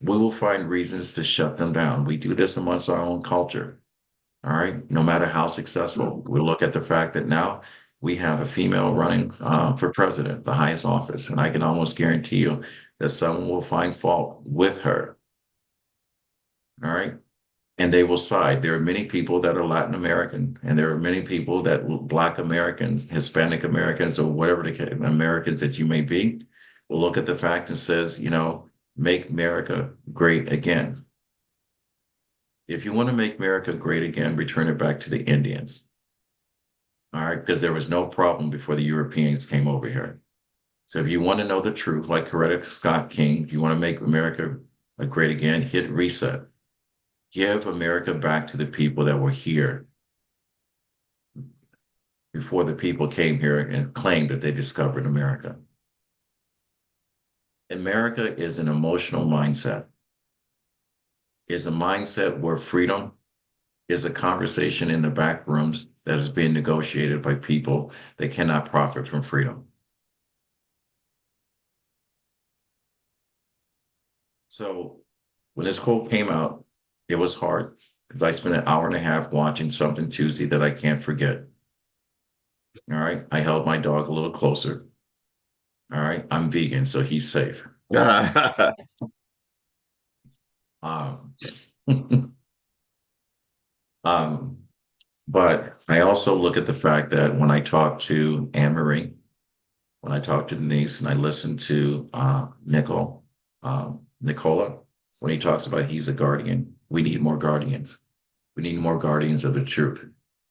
we will find reasons to shut them down. We do this amongst our own culture. All right. No matter how successful, we look at the fact that now we have a female running for president, the highest office. And I can almost guarantee you that someone will find fault with her. All right. And they will side. There are many people that are Latin American, and there are many people that Black Americans, Hispanic Americans, or whatever the Americans that you may be, will look at the fact and says, make America great again. If you want to make America great again, return it back to the Indians. All right, because there was no problem before the Europeans came over here. So if you want to know the truth, like Coretta Scott King, if you want to make America great again, hit reset. Give America back to the people that were here before the people came here and claimed that they discovered America. America is an emotional mindset. Is a mindset where freedom is a conversation in the back rooms that is being negotiated by people that cannot profit from freedom. So when this quote came out, it was hard because I spent an hour and a half watching something Tuesday that I can't forget. All right. I held my dog a little closer. All right. I'm vegan, so he's safe. But I also look at the fact that when I talk to Anne Marie, when I talk to Denise, and I listen to Nicola, when he talks about he's a guardian, we need more guardians. We need more guardians of the truth.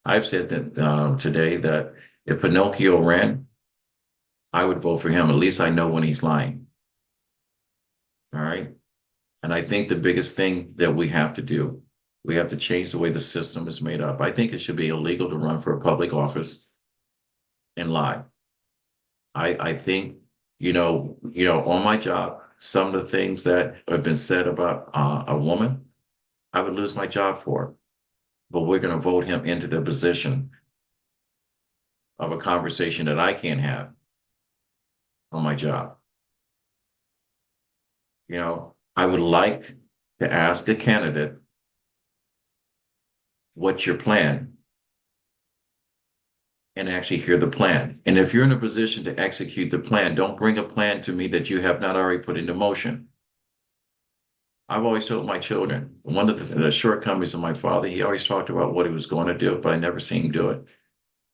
I've said that today that if Pinocchio ran, I would vote for him. At least I know when he's lying. All right. And I think the biggest thing that we have to do, we have to change the way the system is made up. I think it should be illegal to run for a public office and lie. I think, on my job, some of the things that have been said about a woman I would lose my job for. But we're going to vote him into the position of a conversation that I can't have on my job. You know, I would like to ask a candidate, what's your plan? And actually hear the plan. And if you're in a position to execute the plan, don't bring a plan to me that you have not already put into motion. I've always told my children, one of the shortcomings of my father, he always talked about what he was going to do, but I never seen him do it.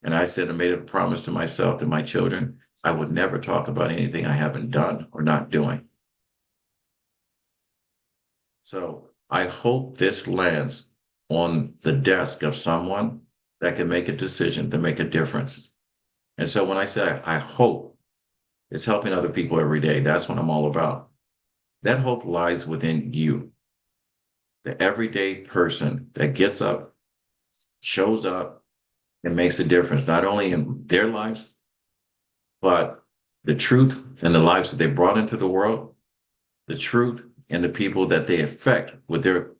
And I said, I made a promise to myself, to my children, I would never talk about anything I haven't done or not doing. So I hope this lands on the desk of someone that can make a decision to make a difference. And so when I say I hope, it's helping other people every day. That's what I'm all about. That hope lies within you, the everyday person that gets up, shows up, and makes a difference, not only in their lives, but the truth and the lives that they brought into the world, the truth and the people that they affect with their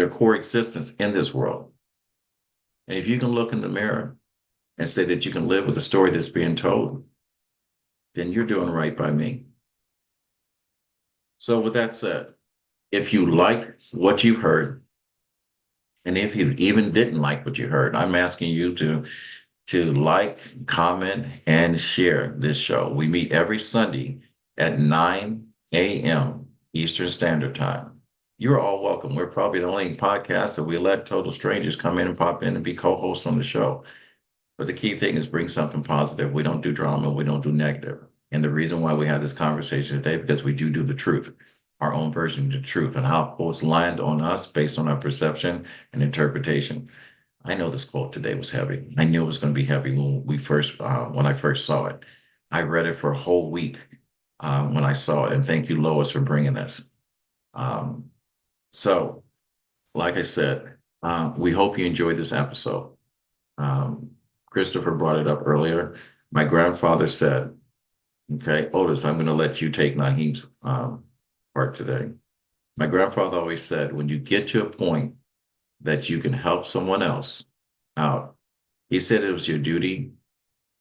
core existence in this world. And if you can look in the mirror and say that you can live with the story that's being told, then you're doing right by me. So with that said, if you like what you've heard, and if you even didn't like what you heard, I'm asking you to like, comment, and share this show. We meet every Sunday at 9 a.m. Eastern Standard Time. You're all welcome. We're probably the only podcast that we let total strangers come in and pop in and be co-hosts on the show. But the key thing is bring something positive. We don't do drama. We don't do negative. And the reason why we have this conversation today, because we do the truth, our own version of the truth, and how quotes land on us based on our perception and interpretation. I know this quote today was heavy. I knew it was going to be heavy when I first saw it. I read it for a whole week when I saw it. And thank you, Lois, for bringing this. So, like I said, we hope you enjoyed this episode. Christopher brought it up earlier. My grandfather said, okay, Otis, I'm going to let you take Naheem's part today. My grandfather always said, when you get to a point that you can help someone else out, he said it was your duty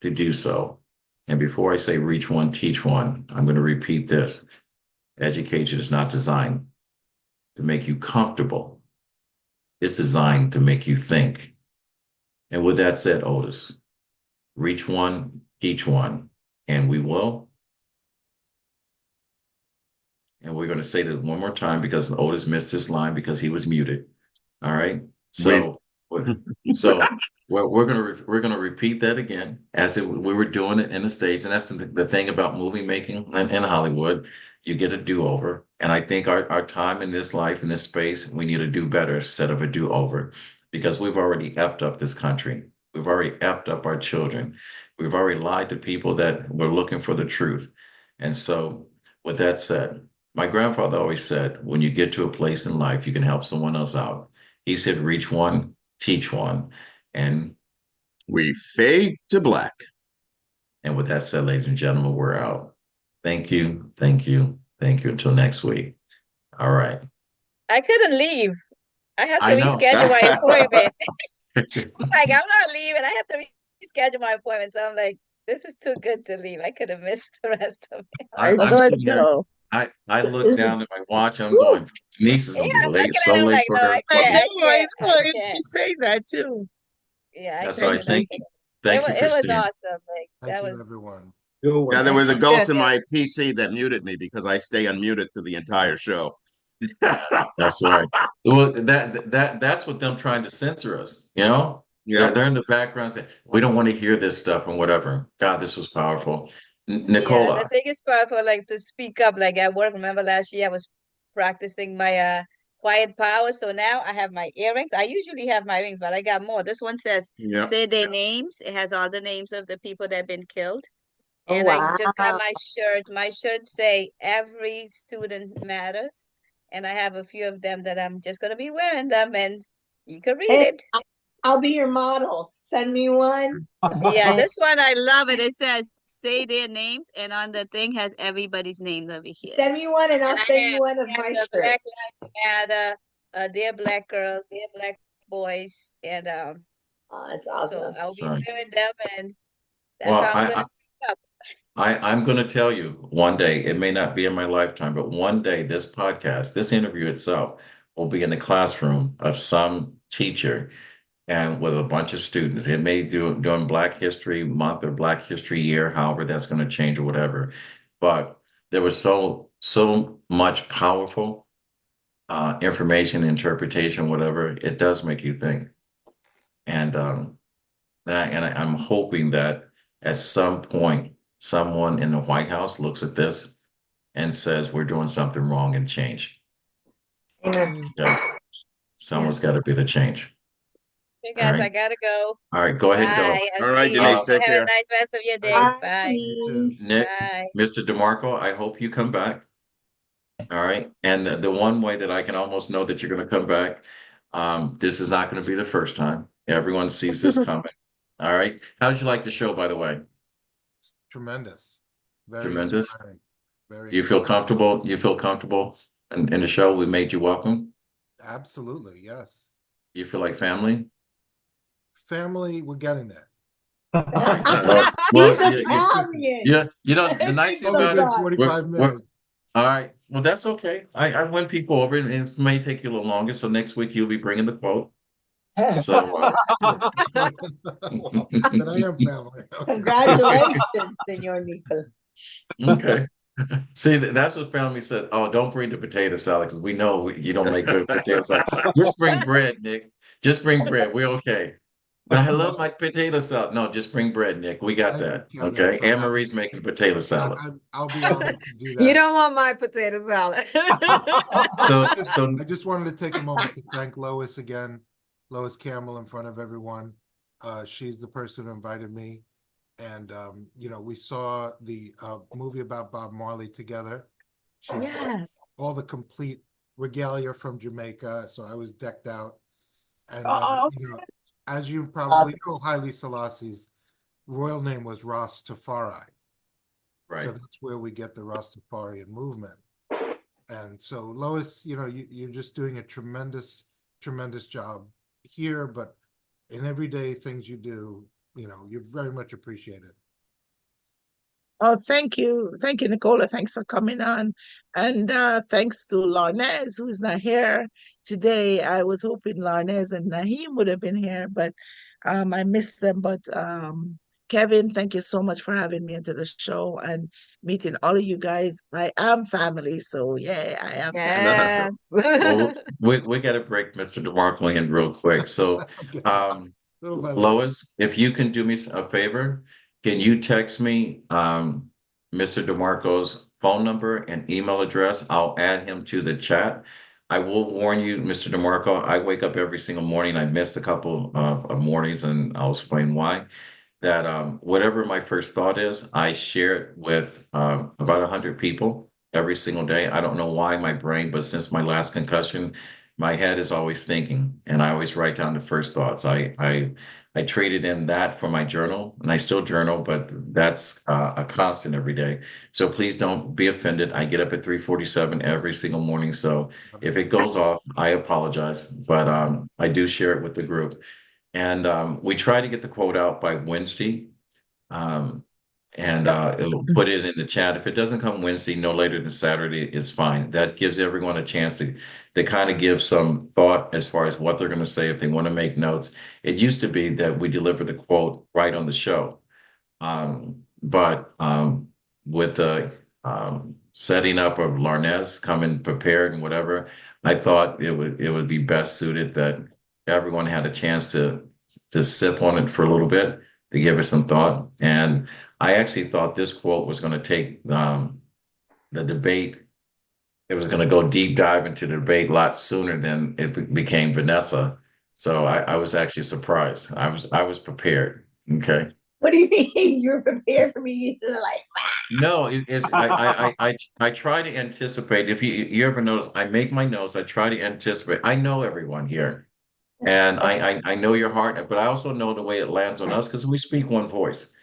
to do so. And before I say reach one, teach one, I'm going to repeat this. Education is not designed to make you comfortable. It's designed to make you think. And with that said, Otis, reach one, teach one, and we will. And we're going to say that one more time because Otis missed his line because he was muted. All right. So we're gonna repeat that again as we were doing it in the States, and that's the thing about movie making in Hollywood. You get a do-over, and I think our time in this life, in this space, we need to do better instead of a do-over, because we've already effed up this country. We've already effed up our children. We've already lied to people that were looking for the truth. And so, with that said, my grandfather always said, when you get to a place in life, you can help someone else out. He said, reach one, teach one. And we fade to black. And with that said, ladies and gentlemen, we're out. Thank you, thank you, thank you. Until next week. All right. I couldn't leave. I had to reschedule my appointment. Like, I'm not leaving. I have to reschedule my appointment. So I'm like, this is too good to leave. I could have missed the rest of it. I thought so. I look down at my watch. I'm going, Denise is going to be late. So late for her. I you say that too. Yeah, that's why I thank you. Thank you for it was staying. awesome. Like, Thank that you, was everyone. Yeah, there was a ghost in my PC that muted me because I stay unmuted through the entire show. That's right. Well, that's what them trying to censor us, you know? Yeah. They're in the background saying, we don't want to hear this stuff and whatever. God, this was powerful. Nicola. Yeah, the thing is powerful, like to speak up. Like at work, remember last year I was practicing my quiet power. So now I have my earrings. I usually have my rings, but I got more. This one says, say their names. It has all the names of the people that have been killed. And I just got my shirt. My shirts say every student matters. And I have a few of them that I'm just going to be wearing them, and you can read it. I'll be your model. Send me one. Yeah, this one, I love it. It says, say their names, and on the thing has everybody's name over here. Send me one, and I'll send you one of my shirts. Black Lives Matter, they're black girls, they're black boys, and Oh, that's so awesome. I'll be Sorry. hearing them, and that's Well, how I'm gonna speak up. I'm going to tell you one day, it may not be in my lifetime, but one day this podcast, this interview itself will be in the classroom of some teacher and with a bunch of students. It may do during Black History Month or Black History Year, however that's going to change or whatever. But there was so much powerful information, interpretation, whatever. It does make you think. And I'm hoping that at some point, someone in the White House looks at this and says, we're doing something wrong and change. Amen. Okay. Someone's got to be the change. Hey All guys, I right. gotta go. All right. Go ahead and go. Bye. I'll All right, see you. Denise, take Have a care. nice rest of your day. Bye, Bye. You too. Denise. Nick, Bye. Mr. DeMarco, I hope you come back. All right. And the one way that I can almost know that you're going to come back, this is not going to be the first time. Everyone sees this coming. All right. How did you like the show, by the way? Tremendous. Very Tremendous. inspiring. Very You feel comfortable? You feel comfortable in the show? We made you welcome. Absolutely, yes. You feel like family? Family, we're getting there. Well, He's yeah, Italian. yeah. You know, the nice thing Oh, about Only it, God. 45 we're- minutes. all right. Well, that's okay. I win people over, and it may take you a little longer. So next week you'll be bringing the quote. So, Well, then I am family. Okay. Congratulations, Senor Nico. okay. See, that's what family said. Oh, don't bring the potato salad because we know you don't make good potato salad. Just bring bread, Nick. Just bring bread. We're okay. I love my potato salad. No, just bring bread, Nick. We got Thank that. you, Kevin, Okay. for Anne having Marie's me. making potato salad. I'll be honored to do that. You don't want my potato salad. So I just wanted to take a moment to thank Lois again, Lois Campbell, in front of everyone. She's the person who invited me. And, we saw the movie about Bob Marley together. She brought Yes. all the complete regalia from Jamaica. So I was decked out. And, Oh. as you probably know, Haile Selassie's royal name was Ras Tafari. right. So that's where we get the Rastafarian movement. And so Lois, you're just doing a tremendous job here, but in everyday things you do, you're very much appreciated. Oh, thank you. Thank you, Nicola. Thanks for coming on. And thanks to Larnez, who's not here today. I was hoping Larnez and Naheem would have been here, but I missed them. But Kevin, thank you so much for having me into the show and meeting all of you guys. I am family, so yeah, I am family. Yes. Well, we got to break Mr. DeMarco in real quick. So, Okay. Little by little. Lois, if you can do me a favor, can you text me Mr. DeMarco's phone number and email address? I'll add him to the chat. I will warn you, Mr. DeMarco, I wake up every single morning. I missed a couple of mornings, and I'll explain why. That whatever my first thought is, I share it with about 100 people every single day. I don't know why my brain, but since my last concussion, my head is always thinking, and I always write down the first thoughts. I traded in that for my journal, and I still journal, but that's a constant every day. So please don't be offended. I get up at 3:47 every single morning. So if it goes off, I apologize, but I do share it with the group. And we try to get the quote out by Wednesday. And it'll put it in the chat. If it doesn't come Wednesday, no later than Saturday, it's fine. That gives everyone a chance to kind of give some thought as far as what they're going to say if they want to make notes. It used to be that we deliver the quote right on the show. But with the setting up of Larnez coming prepared and whatever, I thought it would be best suited that everyone had a chance to sip on it for a little bit, to give it some thought. And I actually thought this quote was going to take the debate. It was going to go deep dive into the debate a lot sooner than it became Vanessa. So I was actually surprised. I was prepared. Okay. What do you mean? You're prepared for me? Like, No, it's I try to anticipate. If you ever notice, I make my notes. I try to anticipate. I know everyone here, and I know your heart, but I also know the way it lands on us because we speak one voice.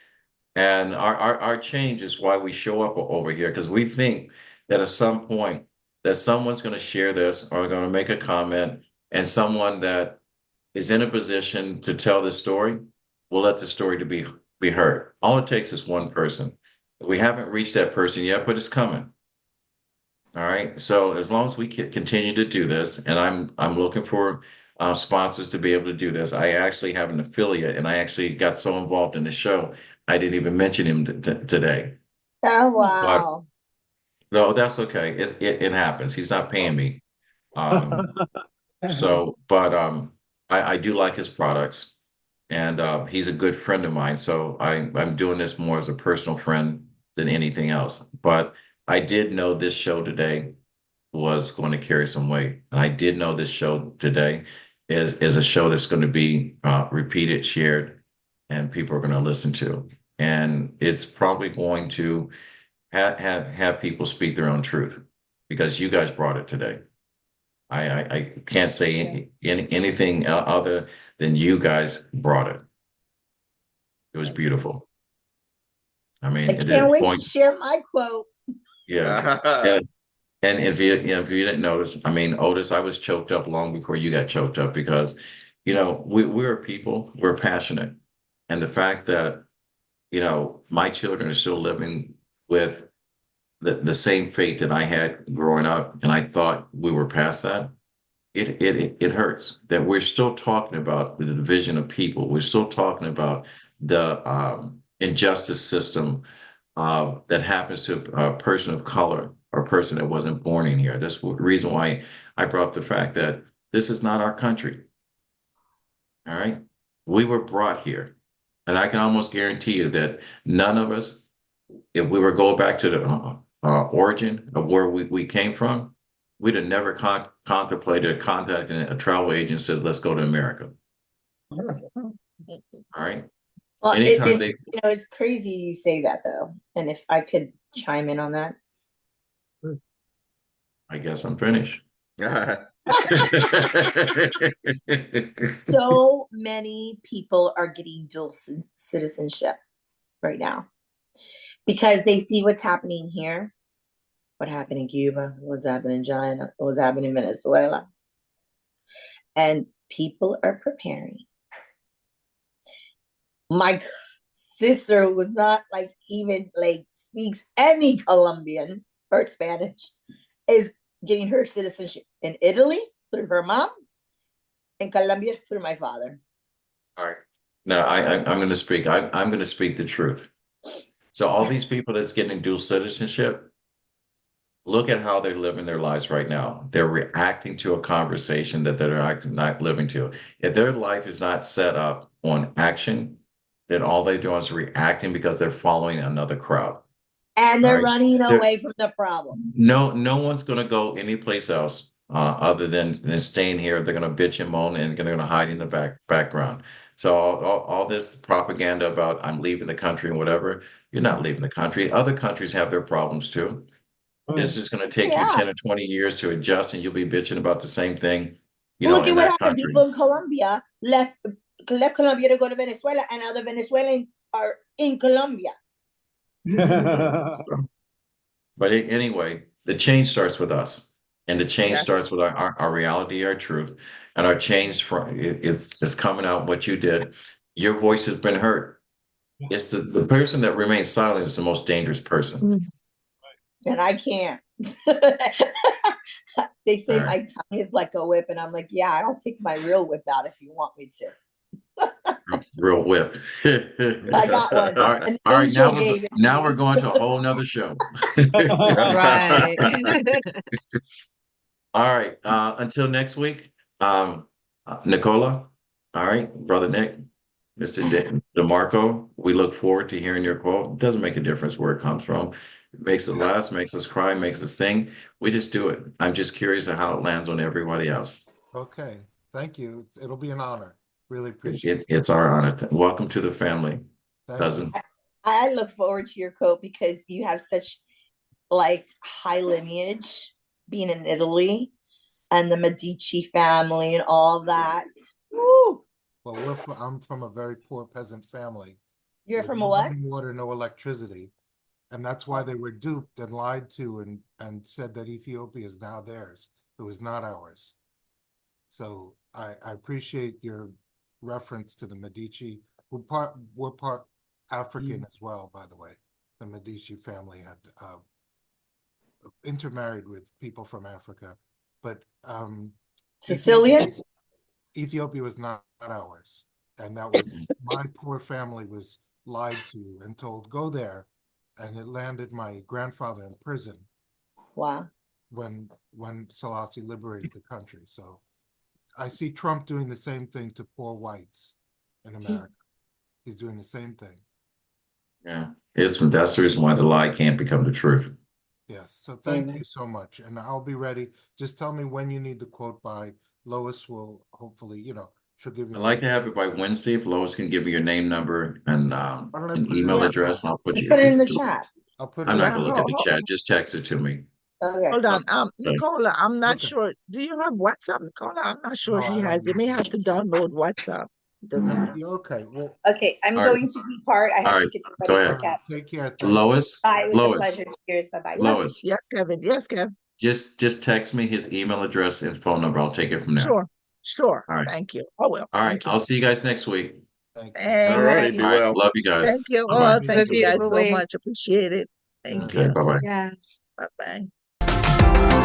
And our change is why we show up over here, because we think that at some point that someone's going to share this or going to make a comment, and someone that is in a position to tell the story will let the story to be heard. All it takes is one person. We haven't reached that person yet, but it's coming. All right. So as long as we can continue to do this, and I'm looking for sponsors to be able to do this. I actually have an affiliate, and I actually got so involved in the show, I didn't even mention him today. Oh, But wow. no, that's okay. It happens. He's not paying me. Um, so, but I do like his products, and he's a good friend of mine. So I'm doing this more as a personal friend than anything else. But I did know this show today was going to carry some weight, and I did know this show today is a show that's going to be repeated, shared, and people are going to listen to, and it's probably going to have people speak their own truth because you guys brought it today. I can't say anything other than you guys brought it. It was beautiful. I mean, I it can't is wait point. to share my quote. Yeah. Yeah. And if you didn't notice, I mean, Otis, I was choked up long before you got choked up because, we're people, we're passionate. And the fact that, my children are still living with the same fate that I had growing up, and I thought we were past that. It hurts that we're still talking about the division of people. We're still talking about the injustice system that happens to a person of color or a person that wasn't born in here. That's the reason why I brought up the fact that this is not our country. All right. We were brought here. And I can almost guarantee you that none of us, if we were go back to the origin of where we came from, we'd have never contemplated contacting a travel agent says, let's go to America. All right. Well, Anytime they, it's crazy you say that though. And if I could chime in on that. I guess I'm finished. So many people are getting dual citizenship right now because they see what's happening here, what happened in Cuba, what's happening in China, what's happening in Venezuela. And people are preparing. My sister was not even speaks any Colombian or Spanish, is getting her citizenship in Italy through her mom, in Colombia through my father. All right. Now I'm going to speak. I'm going to speak the truth. So all these people that's getting dual citizenship, look at how they're living their lives right now. They're reacting to a conversation that they're not living to. If their life is not set up on action, then all they're doing is reacting because they're following another crowd. And they're running away from the problem. No one's going to go anyplace else other than staying here. They're going to bitch and moan and they're going to hide in the background. So all this propaganda about I'm leaving the country and whatever, you're not leaving the country. Other countries have their problems too. It's just going to take you 10 or 20 years to adjust, and you'll be bitching about the same thing, Look at in what that happened. country. People in Colombia left Colombia to go to Venezuela, and now the Venezuelans are in Colombia. But anyway, the change starts with us, and the change starts with our reality, our truth, and our change is coming out. What you did, your voice has been heard. It's the person that remains silent is the most dangerous person. And I can't. They say my tongue is like a whip, and I'm like, yeah, I'll take my real whip out if you want me to. Real whip. I got one. All right. Now we're going to a whole nother show. Right. All right. Until next week, Nicola. All right, brother Nick, Mr. DeMarco. We look forward to hearing your quote. It doesn't make a difference where it comes from. It makes us laugh, makes us cry, makes us think. We just do it. I'm just curious of how it lands on everybody else. Okay. Thank you. It'll be an honor. Really appreciate it. It's our honor. Welcome to the family, cousin. I look forward to your quote because you have such high lineage being in Italy and the Medici family and all that. Woo! Well, I'm from a very poor peasant family. You're from a what? No water, no electricity. And that's why they were duped and lied to and said that Ethiopia is now theirs. It was not ours. So I appreciate your reference to the Medici, who were part African as well, by the way. The Medici family had intermarried with people from Africa, but Sicilian? Ethiopia was not ours. And that was, my poor family was lied to and told, go there. And it landed my grandfather in prison. Wow. When Selassie liberated the country. So I see Trump doing the same thing to poor whites in America. He's doing the same thing. Yeah, that's the reason why the lie can't become the truth. Yes. So thank you so much. And I'll be ready. Just tell me when you need the quote by. Lois will hopefully, she'll give you. I'd like to have it by Wednesday. If Lois can give me your name, number, and an email address, and I'll put Just you. put it in the chat. I'll put I'm it. not gonna look at the chat. Just text it to me. Okay. Hold on. Okay. Nicola, I'm not sure. Do you have WhatsApp, Nicola? I'm not sure No, he I has. You may have to download WhatsApp. He doesn't have. Yeah, okay. Well, Okay, I'm All right. going to depart. I All have to right. get Go ready ahead. for cat. take care. Thank Lois. Bye. It was a Lois. pleasure. Cheers. Bye-bye. Lois. Yes, Kevin. Yes, Kevin. Just text me his email address and phone number. I'll take it from there. Sure. All right. Thank you. I will. All right. Thank you. I'll see you guys next week. Thank you. Thanks. All righty, be All right. well. Love you guys. Thank you. Bye-bye. Oh, thank you guys beautiful so way. much. Appreciate it. Thank Okay. you. Bye-bye. Yes. Bye-bye.